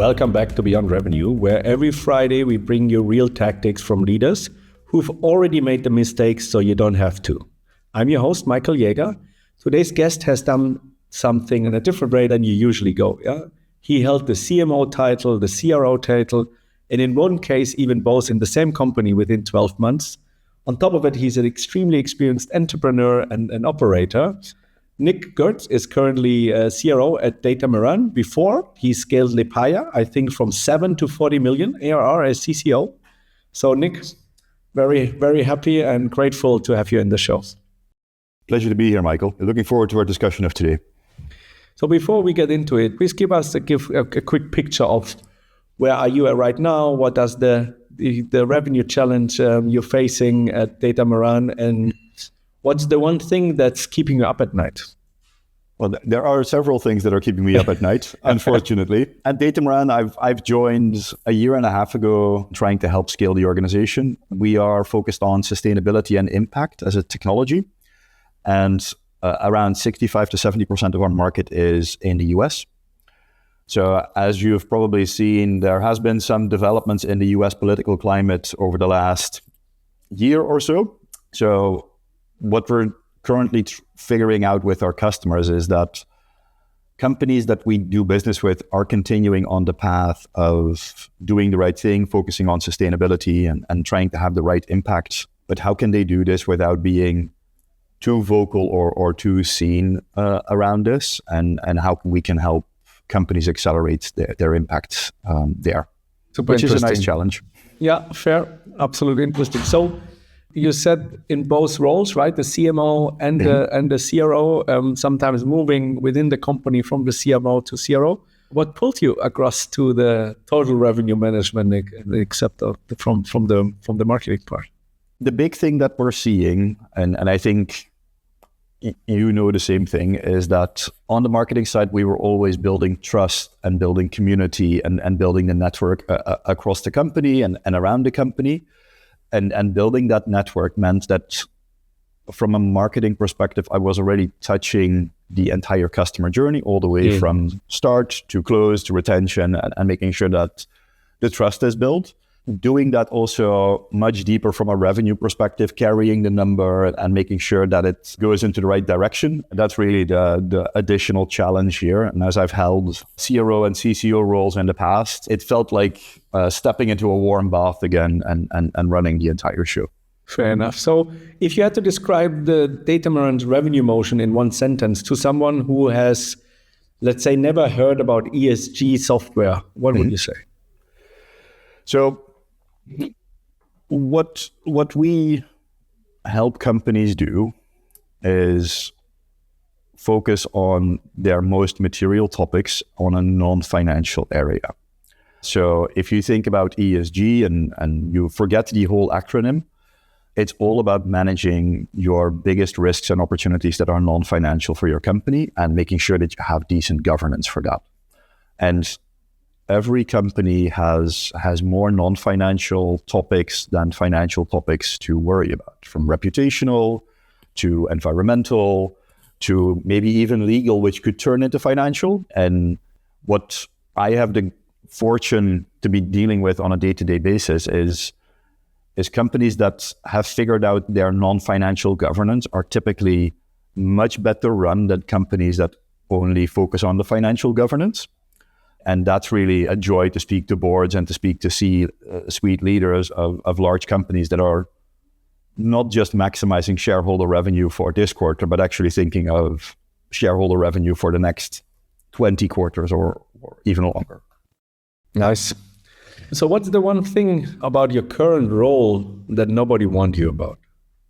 Welcome back to Beyond Revenue, where every Friday we bring you real tactics from leaders who've already made the mistakes so you don't have to. I'm your host, Michael Jäger. Today's guest has done something in a different way than you usually go. Yeah? He held the CMO title, the CRO title, and in one case, even both in the same company within 12 months. On top of it, he's an extremely experienced entrepreneur and an operator. Nick Geurds is currently a CRO at Datamaran. Before, he scaled Lepaya, I think from 7 to 40 million ARR as CCO. So Nick, very, very happy and grateful to have you in the show. Pleasure to be here, Michael. Looking forward to our discussion of today. So before we get into it, please give us a quick picture of where are you at right now? What does the revenue challenge you're facing at Datamaran, and what's the one thing that's keeping you up at night? Well, there are several things that are keeping me up at night, unfortunately. At Datamaran, I've joined a year and a half ago trying to help scale the organization. We are focused on sustainability and impact as a technology. And around 65 to 70% of our market is in the US. So as you've probably seen, there has been some developments in the US political climate over the last year or so. So what we're currently figuring out with our customers is that companies that we do business with are continuing on the path of doing the right thing, focusing on sustainability and trying to have the right impact. But how can they do this without being too vocal or too seen around this, and how we can help companies accelerate their impact there, which is a nice challenge. Yeah, fair, absolutely interesting. So you said in both roles, right, the CMO and the CRO, sometimes moving within the company from the CMO to CRO. What pulled you across to the total revenue management, except from the marketing part? The big thing that we're seeing, and I think you know the same thing, is that on the marketing side, we were always building trust and building community and building the network across the company and around the company. And building that network meant that from a marketing perspective, I was already touching the entire customer journey all the way from start to close to retention and making sure that the trust is built. Doing that also much deeper from a revenue perspective, carrying the number and making sure that it goes into the right direction. That's really the additional challenge here. And as I've held CRO and CCO roles in the past, it felt like stepping into a warm bath again and running the entire show. Fair enough. So if you had to describe the Datamaran's revenue motion in one sentence to someone who has, let's say, never heard about ESG software, what would you say? So what we help companies do is focus on their most material topics on a non-financial area. So if you think about ESG and you forget the whole acronym, it's all about managing your biggest risks and opportunities that are non-financial for your company and making sure that you have decent governance for that. And every company has more non-financial topics than financial topics to worry about, from reputational to environmental to maybe even legal, which could turn into financial. And what I have the fortune to be dealing with on a day-to-day basis is companies that have figured out their non-financial governance are typically much better run than companies that only focus on the financial governance. And that's really a joy to speak to boards and to speak to C-suite leaders of large companies that are not just maximizing shareholder revenue for this quarter, but actually thinking of shareholder revenue for the next 20 quarters or even longer. Nice. So what's the one thing about your current role that nobody warned you about?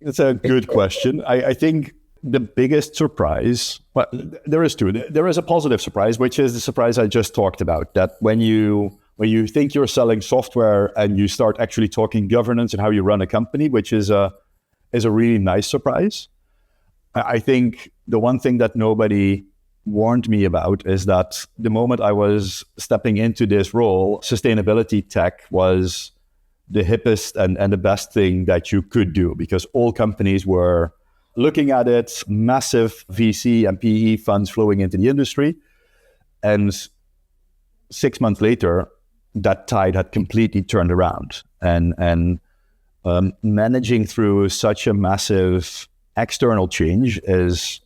It's a good question. I think the biggest surprise, well, there is two. There is a positive surprise, which is the surprise I just talked about, that when you think you're selling software and you start actually talking governance and how you run a company, which is a really nice surprise. I think the one thing that nobody warned me about is that the moment I was stepping into this role, sustainability tech was the hippest and the best thing that you could do, because all companies were looking at it, massive VC and PE funds flowing into the industry. And 6 months later, that tide had completely turned around. And managing through such a massive external change is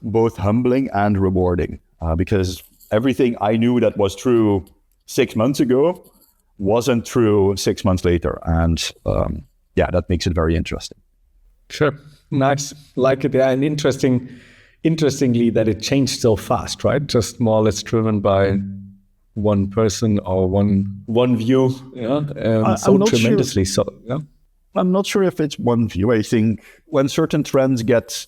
both humbling and rewarding, because everything I knew that was true 6 months ago wasn't true 6 months later. And that makes it very interesting. Sure. Nice. Like it. Yeah. And interestingly that it changed so fast, right? Just more or less driven by one person or one view. Yeah. So tremendously so. Yeah. I'm not sure if it's one view. I think when certain trends get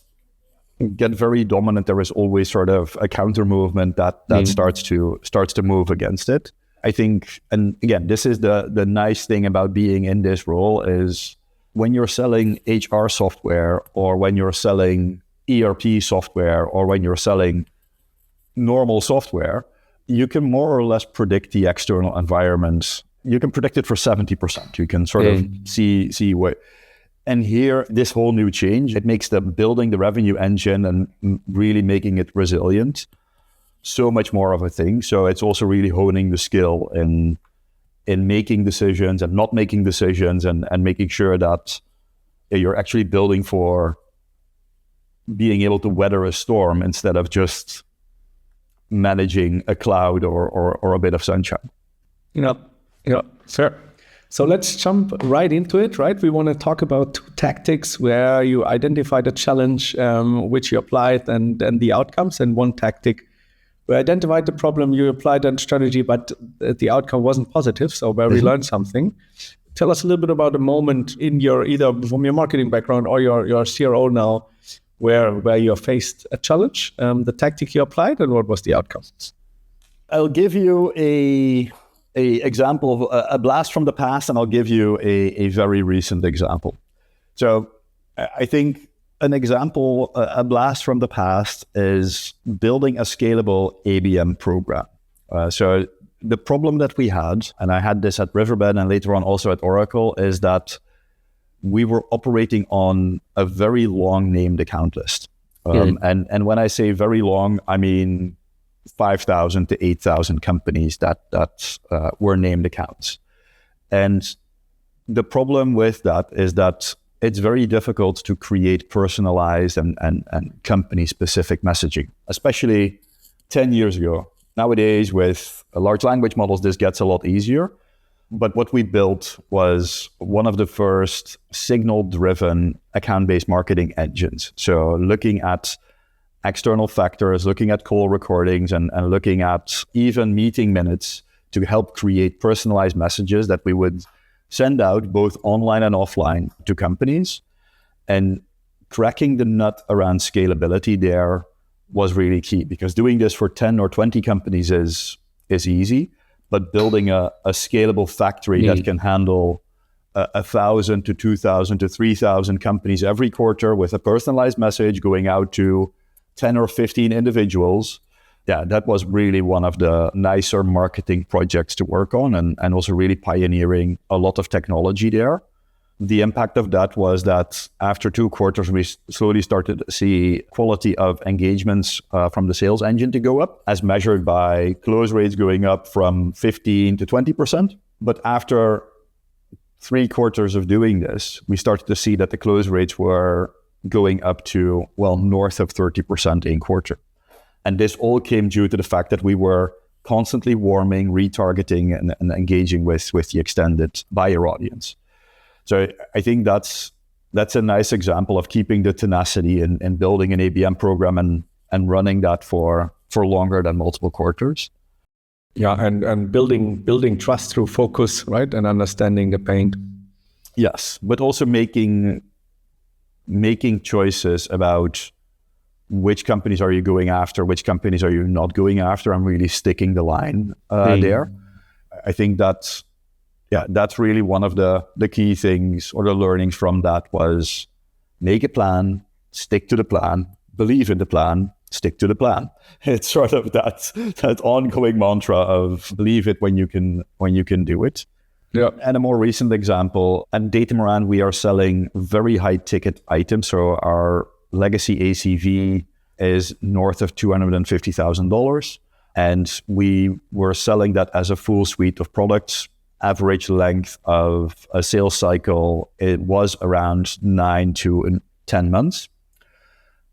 very dominant, there is always sort of a counter movement that starts to move against it. I think, and again, this is the nice thing about being in this role is when you're selling HR software, or when you're selling ERP software, or when you're selling normal software, you can more or less predict the external environment. You can predict it for 70%. You can sort of see what. And here, this whole new change, it makes building the revenue engine and really making it resilient so much more of a thing. So it's also really honing the skill in making decisions and not making decisions, and making sure that you're actually building for being able to weather a storm instead of just managing a cloud or a bit of sunshine. Yeah, fair. So let's jump right into it, right? We want to talk about 2 tactics where you identified a challenge, which you applied, and the outcomes, and 1 tactic where you identified the problem, you applied a strategy, but the outcome wasn't positive. So where we learned something. Tell us a little bit about a moment in your, either from your marketing background or your CRO now, where you faced a challenge, the tactic you applied, and what was the outcome? I'll give you a example of a blast from the past, and I'll give you a very recent example. So I think an example, a blast from the past, is building a scalable ABM program. So the problem that we had, and I had this at Riverbed and later on also at Oracle, is that we were operating on a very long named account list. And when I say very long, I mean 5,000 to 8,000 companies that were named accounts. And the problem with that is that it's very difficult to create personalized and company-specific messaging, especially 10 years ago. Nowadays, with large language models, this gets a lot easier. But what we built was one of the first signal-driven account-based marketing engines. So looking at external factors, looking at call recordings, and looking at even meeting minutes to help create personalized messages that we would send out both online and offline to companies. And cracking the nut around scalability there was really key, because doing this for 10 or 20 companies is easy, but building a scalable factory that can handle 1,000 to 2,000 to 3,000 companies every quarter with a personalized message going out to 10 or 15 individuals. Yeah, that was really one of the nicer marketing projects to work on, and also really pioneering a lot of technology there. The impact of that was that after 2 quarters, we slowly started to see quality of engagements from the sales engine to go up, as measured by close rates going up from 15 to 20%. But after 3 quarters of doing this, we started to see that the close rates were going up to, north of 30% in quarter. And this all came due to the fact that we were constantly warming, retargeting, and engaging with the extended buyer audience. So I think that's a nice example of keeping the tenacity in building an ABM program and running that for longer than multiple quarters. Yeah, and building trust through focus, right? And understanding the pain. Yes, but also making choices about which companies are you going after, which companies are you not going after, and really sticking the line there. I think that's really one of the key things, or the learnings from that, was make a plan, stick to the plan, believe in the plan, stick to the plan. It's sort of that ongoing mantra of believe it when you can do it. Yeah. And a more recent example, at Datamaran, we are selling very high ticket items. So our legacy ACV is north of $250,000. And we were selling that as a full suite of products. Average length of a sales cycle, it was around 9 to 10 months.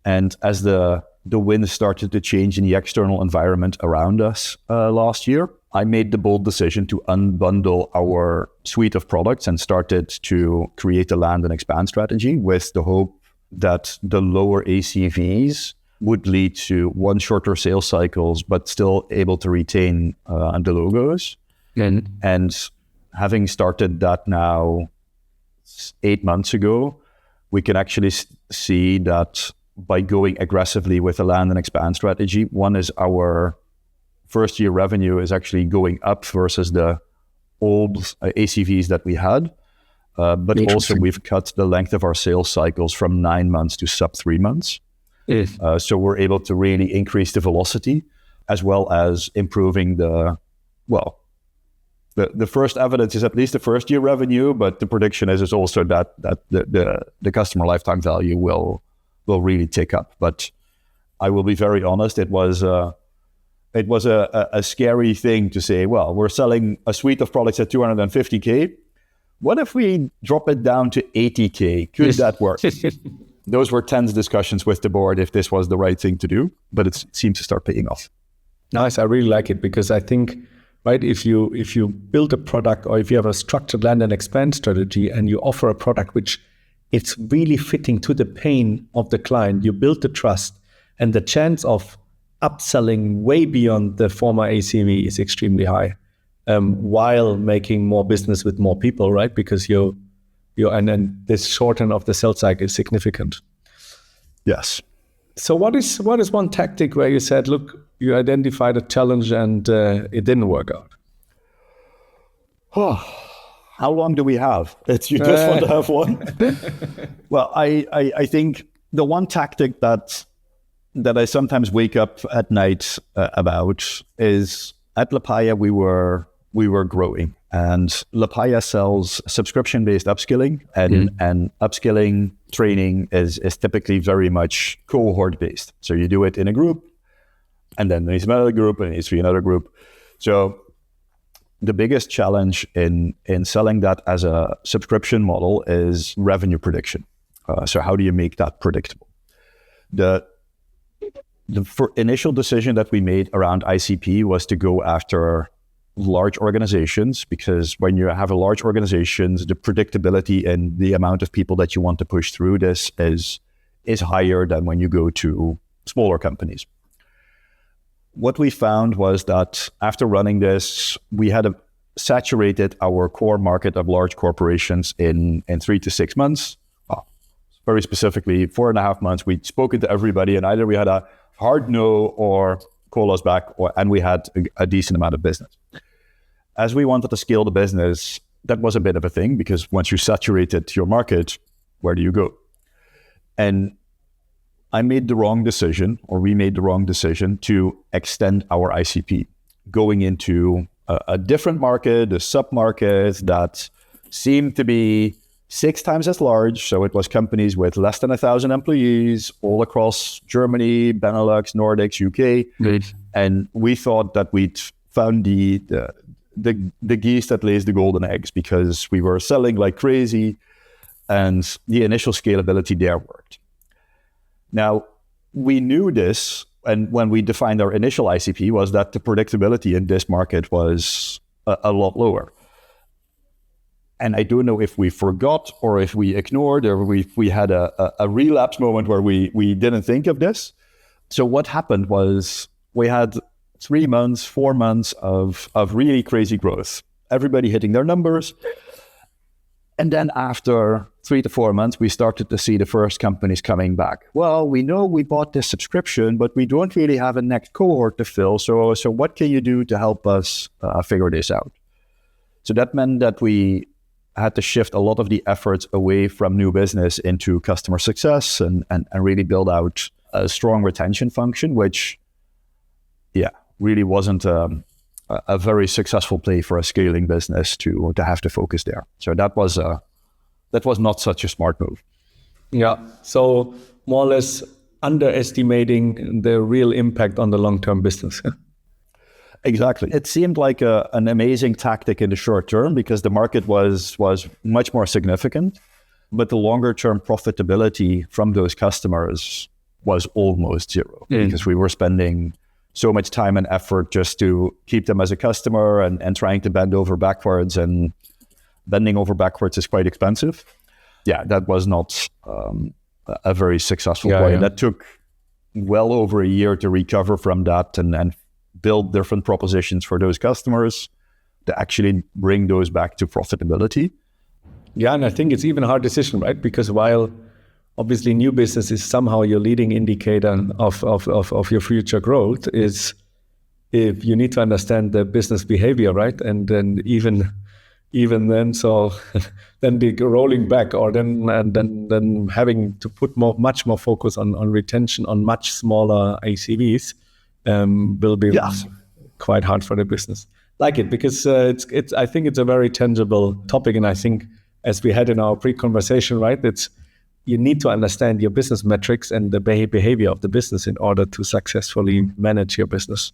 And as the wind started to change in the external environment around us last year, I made the bold decision to unbundle our suite of products and started to create a land and expand strategy with the hope that the lower ACVs would lead to shorter sales cycles, but still able to retain the logos. And having started that now 8 months ago, we can actually see that by going aggressively with a land and expand strategy, one is our first year revenue is actually going up versus the old ACVs that we had. But also we've cut the length of our sales cycles from 9 months to sub 3 months. So we're able to really increase the velocity as well as improving the first evidence is at least the first year revenue, but the prediction is also that the customer lifetime value will really tick up. But I will be very honest, it was a scary thing to say, well, we're selling a suite of products at 250K. What if we drop it down to 80K? Could that work? Those were tense discussions with the board if this was the right thing to do, but it seems to start paying off. Nice. I really like it because I think, right, if you build a product or if you have a structured land and expand strategy and you offer a product which it's really fitting to the pain of the client, you build the trust, and the chance of upselling way beyond the former ACV is extremely high, while making more business with more people, right? Because and this shorten of the sales cycle is significant. Yes. So what is one tactic where you said, look, you identified a challenge and it didn't work out? How long do we have? You just want to have one? Well, I think the one tactic that I sometimes wake up at night about is at Lepaya we were growing, and Lepaya sells subscription-based upskilling, and upskilling training is typically very much cohort-based. So you do it in a group, and then there's another group, and there's another group. So the biggest challenge in selling that as a subscription model is revenue prediction. So how do you make that predictable? The initial decision that we made around ICP was to go after large organizations, because when you have a large organizations, the predictability and the amount of people that you want to push through this is higher than when you go to smaller companies. What we found was that after running this, we had saturated our core market of large corporations in 3 to 6 months. Very specifically, 4.5 months, we'd spoken to everybody, and either we had a hard no or call us back, and we had a decent amount of business. As we wanted to scale the business, that was a bit of a thing, because once you saturated your market, where do you go? And we made the wrong decision to extend our ICP, going into a different market, a sub-market that seemed to be 6 times as large. So it was companies with less than 1,000 employees all across Germany, Benelux, Nordics, UK. Great. And we thought that we'd found the geese that lays the golden eggs, because we were selling like crazy and the initial scalability there worked. Now, we knew this, and when we defined our initial ICP, was that the predictability in this market was a lot lower. And I don't know if we forgot or if we ignored or if we had a relapse moment where we didn't think of this. So what happened was we had 3 months, 4 months of really crazy growth, everybody hitting their numbers. And then after 3 to 4 months, we started to see the first companies coming back. Well, we know we bought this subscription, but we don't really have a next cohort to fill. So what can you do to help us figure this out? So that meant that we had to shift a lot of the efforts away from new business into customer success and really build out a strong retention function, which, really wasn't a very successful play for a scaling business to have to focus there. So that was not such a smart move. Yeah. So more or less underestimating the real impact on the long-term business. Exactly. It seemed like an amazing tactic in the short term because the market was much more significant, but the longer term profitability from those customers was almost zero because we were spending so much time and effort just to keep them as a customer and trying to bend over backwards, and bending over backwards is quite expensive. Yeah, that was not a very successful play. Yeah. That took well over a year to recover from that and build different propositions for those customers to actually bring those back to profitability. Yeah, and I think it's even a hard decision, right? Because while obviously new business is somehow your leading indicator of your future growth, is if you need to understand the business behavior, right? And then even then, so then the rolling back, or then having to put much more focus on retention on much smaller ACVs will be quite hard for the business. Like it, because it's I think it's a very tangible topic, and I think as we had in our pre-conversation, right, you need to understand your business metrics and the behavior of the business in order to successfully manage your business.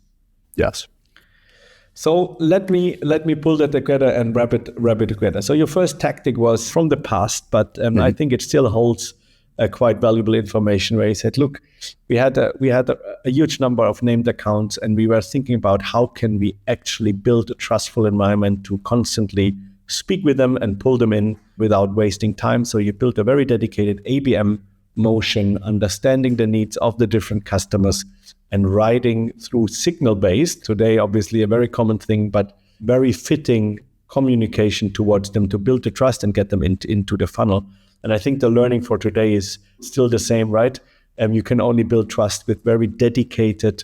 Yes. So let me pull that together and wrap it together. So your first tactic was from the past, but I think it still holds quite valuable information. Where you said, look, we had a huge number of named accounts, and we were thinking about how can we actually build a trustful environment to constantly speak with them and pull them in without wasting time. So you built a very dedicated ABM motion, understanding the needs of the different customers and riding through signal-based, today obviously a very common thing, but very fitting communication towards them to build the trust and get them into the funnel. And I think the learning for today is still the same, right? You can only build trust with very dedicated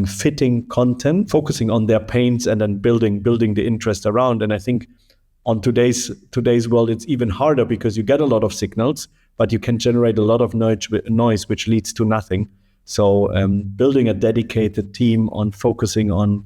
fitting content, focusing on their pains and then building the interest around. And I think on today's world, it's even harder because you get a lot of signals, but you can generate a lot of noise which leads to nothing. So building a dedicated team on focusing on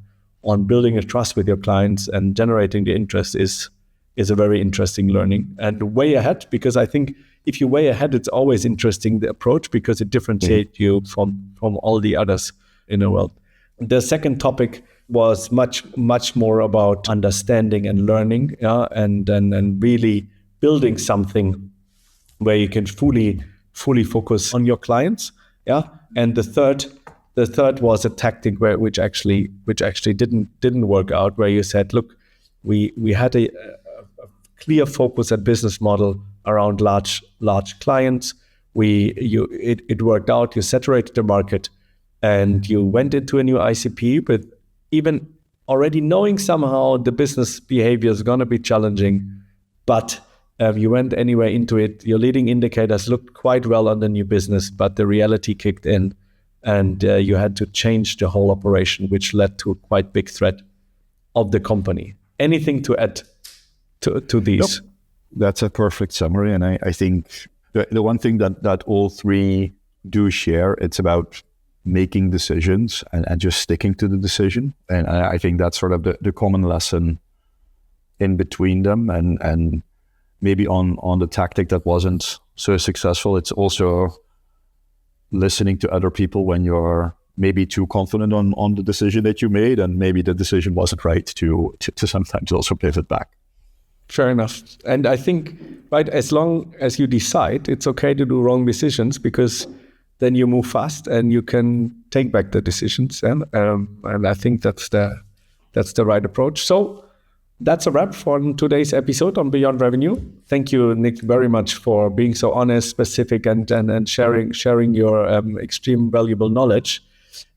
building a trust with your clients and generating the interest is a very interesting learning, and way ahead, because I think if you're way ahead, it's always interesting, the approach, because it differentiates you from all the others in the world. The second topic was much more about understanding and learning, and really building something where you can fully focus on your clients, And the third was a tactic which actually didn't work out, where you said, look, we had a clear focus and business model around large clients. It worked out. You saturated the market, and you went into a new ICP with even already knowing somehow the business behavior is going to be challenging, but you went anyway into it. Your leading indicators looked quite well on the new business, but the reality kicked in, and you had to change the whole operation, which led to a quite big threat of the company. Anything to add to these? Nope. That's a perfect summary. And I think the one thing that all three do share, it's about making decisions and just sticking to the decision. And I think that's sort of the common lesson in between them. And maybe on the tactic that wasn't so successful, it's also listening to other people when you're maybe too confident on the decision that you made, and maybe the decision wasn't right, to sometimes also pivot back. Fair enough. And I think, right, as long as you decide, it's okay to do wrong decisions, because then you move fast and you can take back the decisions. And I think that's the right approach. So that's a wrap for today's episode on Beyond Revenue. Thank you, Nick, very much for being so honest, specific, and sharing your extreme valuable knowledge.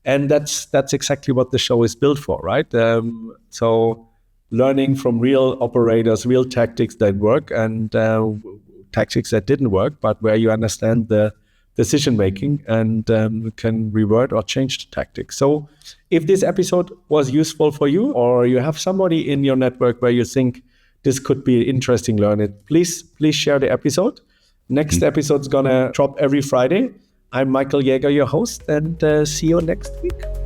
And that's exactly what the show is built for, right? So learning from real operators, real tactics that work, and tactics that didn't work, but where you understand the decision making and can revert or change the tactics. So if this episode was useful for you, or you have somebody in your network where you think this could be interesting, learn it, please share the episode. Next episode's gonna drop every Friday. I'm Michael Jäger, your host, and see you next week.